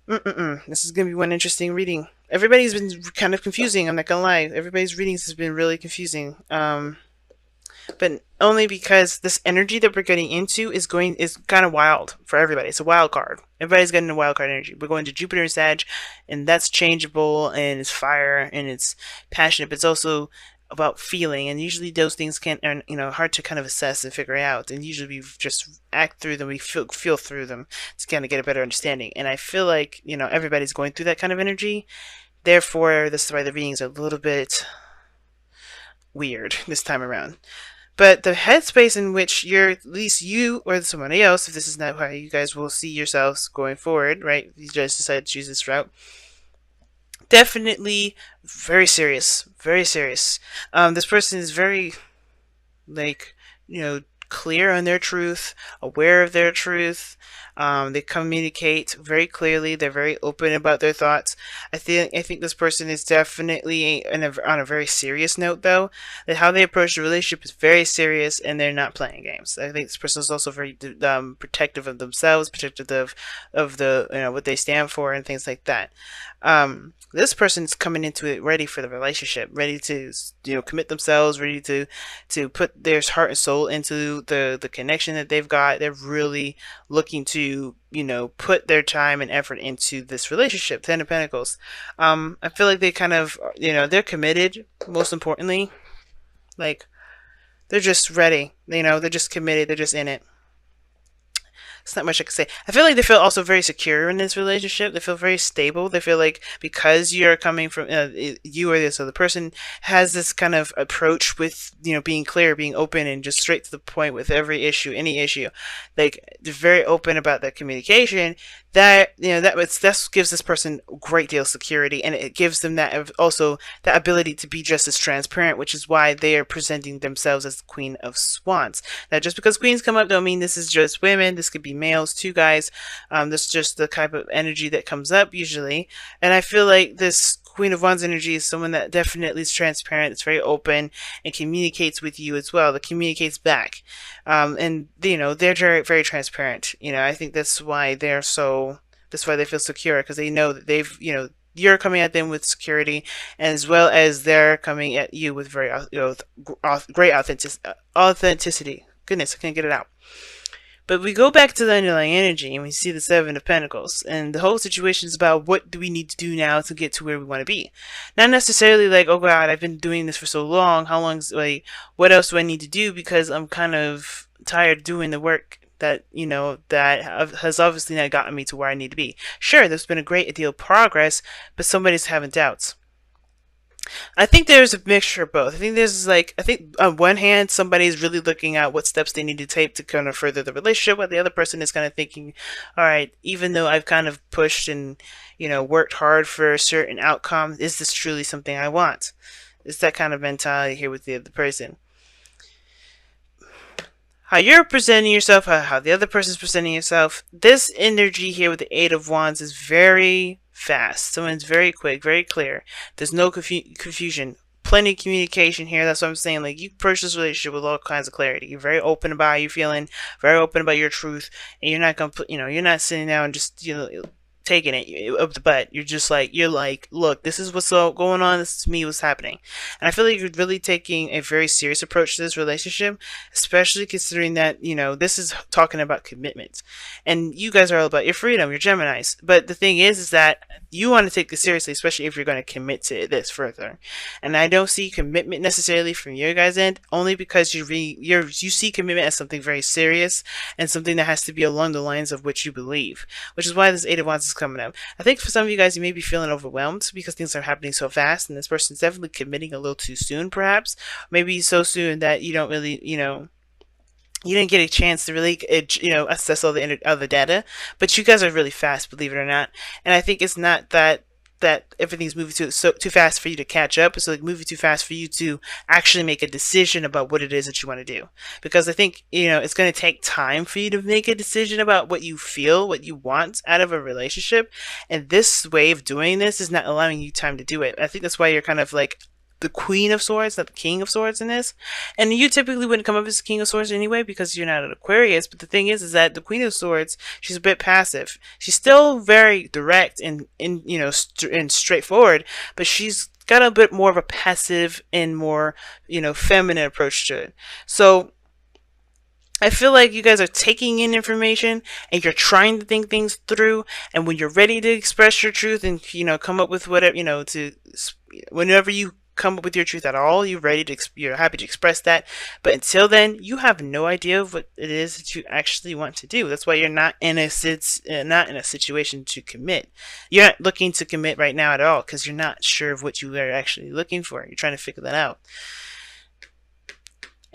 This is gonna be one interesting reading. Everybody's been kind of confusing. I'm not gonna lie. Everybody's readings has been really confusing. But only because this energy that we're getting into is kind of wild for everybody. It's a wild card. Everybody's getting a wild card energy. We're going to Jupiter and Sag, and that's changeable, and it's fire, and it's passionate. But it's also about feeling, and usually those things can are hard to kind of assess and figure out. And usually we just act through them, we feel through them to kind of get a better understanding. And I feel like everybody's going through that kind of energy. Therefore, this is why the readings are a little bit weird this time around. But the headspace in which you're, at least you or somebody else, if this is not how you guys will see yourselves going forward, right? You just decided to choose this route. Definitely very serious. Very serious. This person is very, like, clear on their truth, aware of their truth. They communicate very clearly. They're very open about their thoughts. I think this person is definitely on a very serious note, though. That how they approach the relationship is very serious, and they're not playing games. I think this person is also very protective of themselves, protective of the what they stand for, and things like that. This person's coming into it ready for the relationship, ready to commit themselves, ready to put their heart and soul into the connection that they've got. They're really looking to put their time and effort into this relationship. Ten of Pentacles. I feel like they kind of they're committed. Most importantly, like they're just ready. They're just committed. They're just in it. It's not much I can say. I feel like they feel also very secure in this relationship. They feel very stable. They feel like because you're coming from you or this other person has this kind of approach with being clear, being open, and just straight to the point with every issue, any issue. Like they're very open about that communication. That that gives this person a great deal of security, and it gives them that also that ability to be just as transparent, which is why they are presenting themselves as the Queen of Swans. Now, just because queens come up don't mean this is just women. This could be males too, guys. This is just the type of energy that comes up usually, and I feel like this Queen of Wands energy is someone that definitely is transparent. It's very open and communicates with you as well. That communicates back, and they're very very transparent. I think that's why they're so. That's why they feel secure because they know that they've you're coming at them with security, as well as they're coming at you with very great authenticity. Goodness, I can't get it out. But we go back to the underlying energy and we see the Seven of Pentacles. And the whole situation is about what do we need to do now to get to where we want to be. Not necessarily like, oh God, I've been doing this for so long. How long is, like, what else do I need to do? Because I'm kind of tired of doing the work that, that has obviously not gotten me to where I need to be. Sure, there's been a great deal of progress, but somebody's having doubts. I think there's a mixture of both. I think on one hand, somebody's really looking at what steps they need to take to kind of further the relationship, while the other person is kind of thinking, all right, even though I've kind of pushed and, worked hard for a certain outcome, is this truly something I want? It's that kind of mentality here with the other person. How you're presenting yourself, how the other person's presenting yourself. This energy here with the Eight of Wands is very fast. Someone's very quick, very clear. There's no confusion. Plenty of communication here. That's what I'm saying. Like, you approach this relationship with all kinds of clarity. You're very open about how you're feeling, very open about your truth, and you're not gonna put, you're not sitting down and just, taking it up the butt. You're like, look, this is what's going on. This is me, what's happening. And I feel like you're really taking a very serious approach to this relationship, especially considering that, this is talking about commitment. And you guys are all about your freedom, your Geminis. But the thing is that you want to take this seriously, especially if you're going to commit to this further. And I don't see commitment necessarily from your guys' end, only because you see commitment as something very serious and something that has to be along the lines of what you believe, which is why this Eight of Wands is coming up. I think for some of you guys, you may be feeling overwhelmed because things are happening so fast, and this person's definitely committing a little too soon, perhaps. Maybe so soon that you don't really, you didn't get a chance to really, assess all the data. But you guys are really fast, believe it or not. And I think it's not that everything's moving too fast for you to catch up. It's like moving too fast for you to actually make a decision about what it is that you want to do. Because I think, it's going to take time for you to make a decision about what you feel, what you want out of a relationship. And this way of doing this is not allowing you time to do it. I think that's why you're kind of like the Queen of Swords, not the King of Swords in this. And you typically wouldn't come up as the King of Swords anyway because you're not an Aquarius. But the thing is that the Queen of Swords, she's a bit passive. She's still very direct and and straightforward, but she's got a bit more of a passive and more feminine approach to it. So I feel like you guys are taking in information and you're trying to think things through. And when you're ready to express your truth and, come up with whatever, whenever you come up with your truth at all, you're happy to express that. But until then, you have no idea of what it is that you actually want to do. That's why you're not in a situation to commit. You're not looking to commit right now at all because you're not sure of what you are actually looking for. You're trying to figure that out.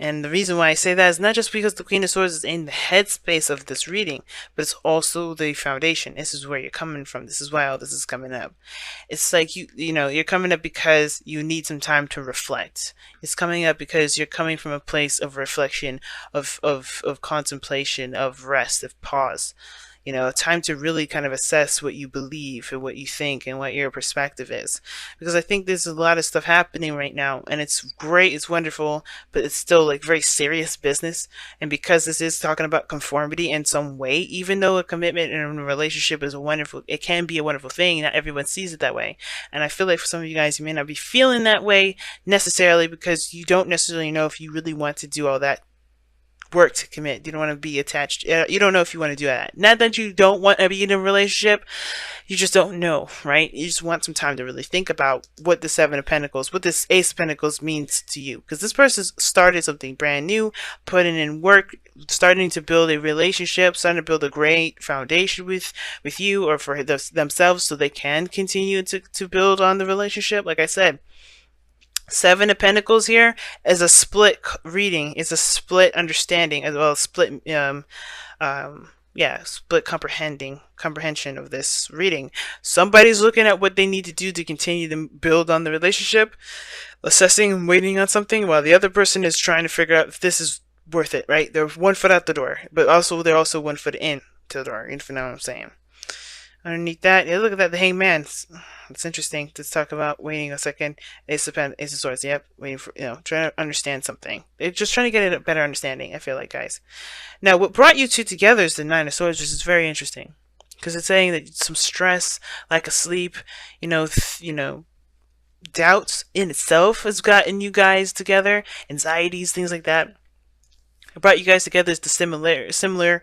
And the reason why I say that is not just because the Queen of Swords is in the headspace of this reading, but it's also the foundation. This is where you're coming from. This is why all this is coming up. It's like you're coming up because you need some time to reflect. It's coming up because you're coming from a place of reflection, of contemplation, of rest, of pause. Time to really kind of assess what you believe and what you think and what your perspective is. Because I think there's a lot of stuff happening right now and it's great, it's wonderful, but it's still like very serious business. And because this is talking about conformity in some way, even though a commitment in a relationship is it can be a wonderful thing, not everyone sees it that way. And I feel like for some of you guys, you may not be feeling that way necessarily because you don't necessarily know if you really want to do all that work to commit. You don't want to be attached. You don't know if you want to do that. Not that you don't want to be in a relationship. You just don't know, right? You just want some time to really think about what the Seven of Pentacles, what this Ace of Pentacles means to you. Because this person started something brand new, putting in work, starting to build a relationship, starting to build a great foundation with you or for themselves so they can continue to build on the relationship. Like I said, Seven of Pentacles here is a split reading. It's a split understanding as well as split split comprehension of this reading. Somebody's looking at what they need to do to continue to build on the relationship, assessing and waiting on something, while the other person is trying to figure out if this is worth it, right? They're 1 foot out the door, but they're also 1 foot in to the door, if you know what I'm saying. Underneath that, yeah, look at that, the Hangman. It's interesting to talk about waiting a second. Ace of Swords, yep, waiting for, trying to understand something. They're just trying to get a better understanding, I feel like, guys. Now, what brought you two together is the Nine of Swords, which is very interesting. Because it's saying that some stress, lack of sleep, doubts in itself has gotten you guys together, anxieties, things like that. What brought you guys together is the similar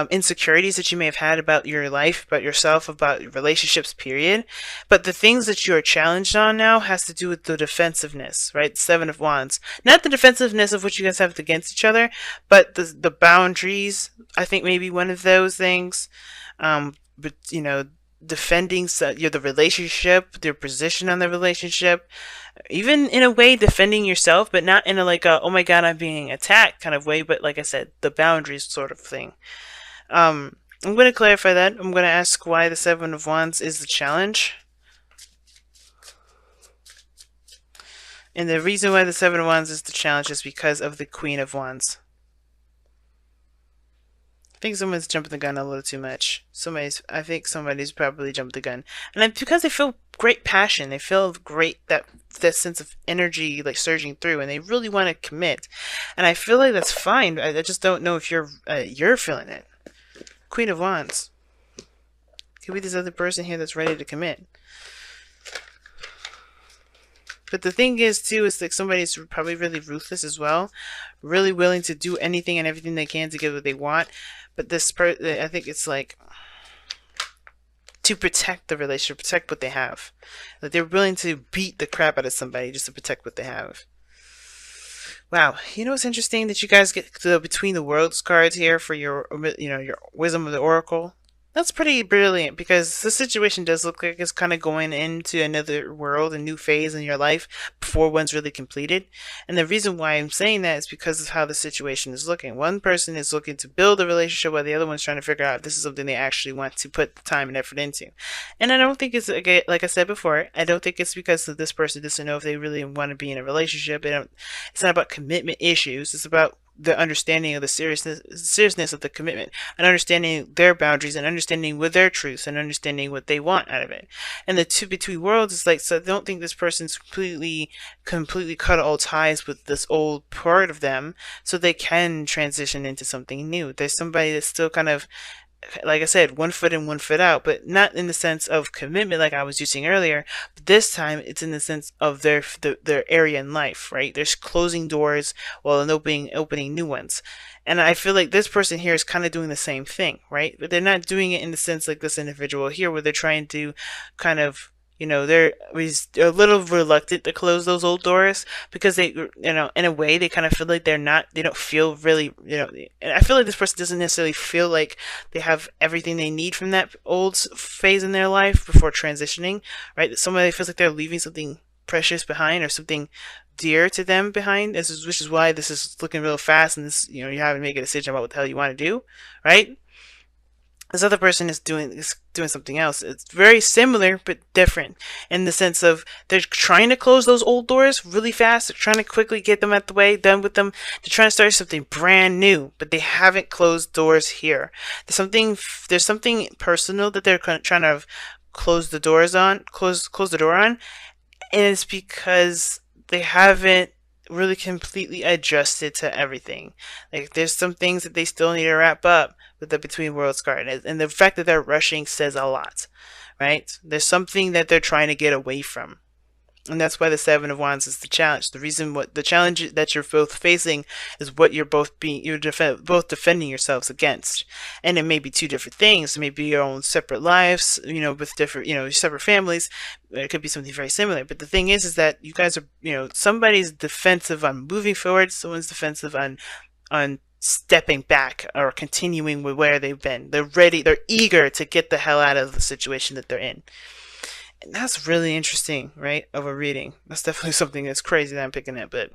insecurities that you may have had about your life, about yourself, about your relationships, period. But the things that you are challenged on now has to do with the defensiveness, right? Seven of Wands. Not the defensiveness of what you guys have against each other, but the boundaries. I think maybe one of those things. But defending the relationship, their position on the relationship, even in a way defending yourself, but not in a oh my god, I'm being attacked kind of way, but like I said, the boundaries sort of thing. I'm going to clarify that. I'm going to ask why the Seven of Wands is the challenge. And the reason why the Seven of Wands is the challenge is because of the Queen of Wands. I think someone's jumping the gun a little too much. I think somebody's probably jumped the gun. And because they feel great passion, they feel great, that sense of energy surging through, and they really want to commit. And I feel like that's fine. I just don't know if you're feeling it. Queen of Wands. Could be this other person here that's ready to commit. But the thing is, too, is somebody's probably really ruthless as well. Really willing to do anything and everything they can to get what they want. But I think it's to protect the relationship, protect what they have. They're willing to beat the crap out of somebody just to protect what they have. Wow, what's interesting that you guys get the Between the Worlds cards here for your your Wisdom of the Oracle. That's pretty brilliant because the situation does look like it's kind of going into another world, a new phase in your life before one's really completed. And the reason why I'm saying that is because of how the situation is looking. One person is looking to build a relationship while the other one's trying to figure out if this is something they actually want to put the time and effort into. And I don't think it's, like I said before, I don't think it's because this person doesn't know if they really want to be in a relationship. It's not about commitment issues. It's about the understanding of the seriousness of the commitment, and understanding their boundaries, and understanding what their truths, and understanding what they want out of it. And the two between worlds is like, so I don't think this person's completely cut all ties with this old part of them, so they can transition into something new. There's somebody that's still kind of, like I said, one foot in, one foot out, but not in the sense of commitment like I was using earlier. But this time, it's in the sense of their area in life, right? There's closing doors while opening new ones, and I feel like this person here is kind of doing the same thing, right? But they're not doing it in the sense like this individual here, where they're trying to kind of, they're a little reluctant to close those old doors, because they, in a way, they kind of feel like they don't feel really, and I feel like this person doesn't necessarily feel like they have everything they need from that old phase in their life before transitioning, right? That somebody feels like they're leaving something precious behind, or something dear to them behind. Which is why this is looking real fast, and this, you have to make a decision about what the hell you want to do, right? This other person is doing something else. It's very similar but different, in the sense of they're trying to close those old doors really fast. They're trying to quickly get them out the way, done with them. They're trying to start something brand new, but they haven't closed doors here. There's something personal that they're trying to close the doors on, close the door on, and it's because they haven't really completely adjusted to everything. Like, there's some things that they still need to wrap up with the Between Worlds card, and the fact that they're rushing says a lot, right? There's something that they're trying to get away from. And that's why the Seven of Wands is the challenge. What the challenge that you're both facing is what both defending yourselves against. And it may be two different things. It may be your own separate lives, with different, separate families. It could be something very similar. But the thing is that you guys are, somebody's defensive on moving forward. Someone's defensive on stepping back, or continuing with where they've been. They're ready. They're eager to get the hell out of the situation that they're in. And that's really interesting, right? Of a reading. That's definitely something that's crazy that I'm picking at, but